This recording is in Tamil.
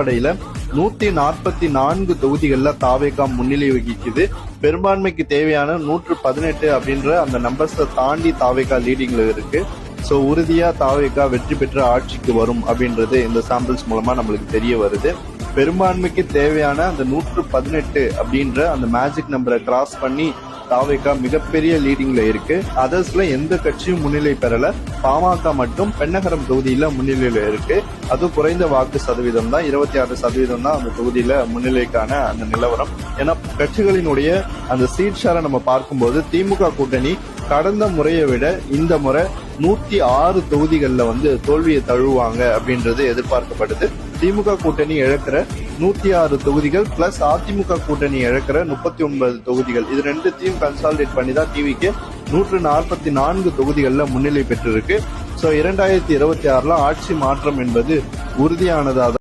அடிப்படையில 144 தொகுதிகள்ல தாவேகா முன்னிலை வகிக்குது. பெரும்பான்மைக்கு தேவையான 118 அப்படின்ற அந்த நம்பர்ஸை தாண்டி தாவேகா லீடிங்ல இருக்கு. சோ உறுதியா தாவேகா வெற்றி பெற்ற ஆட்சிக்கு வரும் அப்படின்றது இந்த சாம்பிள்ஸ் மூலமா நம்மளுக்கு தெரிய வருது. பெரும்பான்மைக்கு தேவையான அந்த 118 அப்படின்ற அந்த மேஜிக் நம்பரை கிராஸ் பண்ணி தாவேகா மிகப்பெரிய லீடிங்ல இருக்கு. அதர்ஸ்ல எந்த கட்சியும் முன்னிலை பெறல. பாமக மட்டும் பெண்ணகரம் தொகுதியில முன்னிலையில இருக்கு. அது குறைந்த வாக்கு சதவீதம் தான், 26% தான் அந்த தொகுதியில முன்னிலைக்கான அந்த நிலவரம். ஏன்னா கட்சிகளினுடைய அந்த சீட் ஷேரை நம்ம பார்க்கும்போது திமுக கூட்டணி கடந்த முறையை விட இந்த முறை 106 தொகுதிகள்ல தோல்வியை தழுவாங்க அப்படின்றது எதிர்பார்க்கப்படுது. திமுக கூட்டணி இழக்கிற 106 தொகுதிகள் பிளஸ் அதிமுக கூட்டணி இழக்கிற 39 தொகுதிகள், இது ரெண்டுத்தையும் கன்சாலிடேட் பண்ணி தான் டிவிக்கு 144 தொகுதிகள்ல முன்னிலை பெற்றிருக்கு. சோ 2026 ஆட்சி மாற்றம் என்பது உறுதியானதா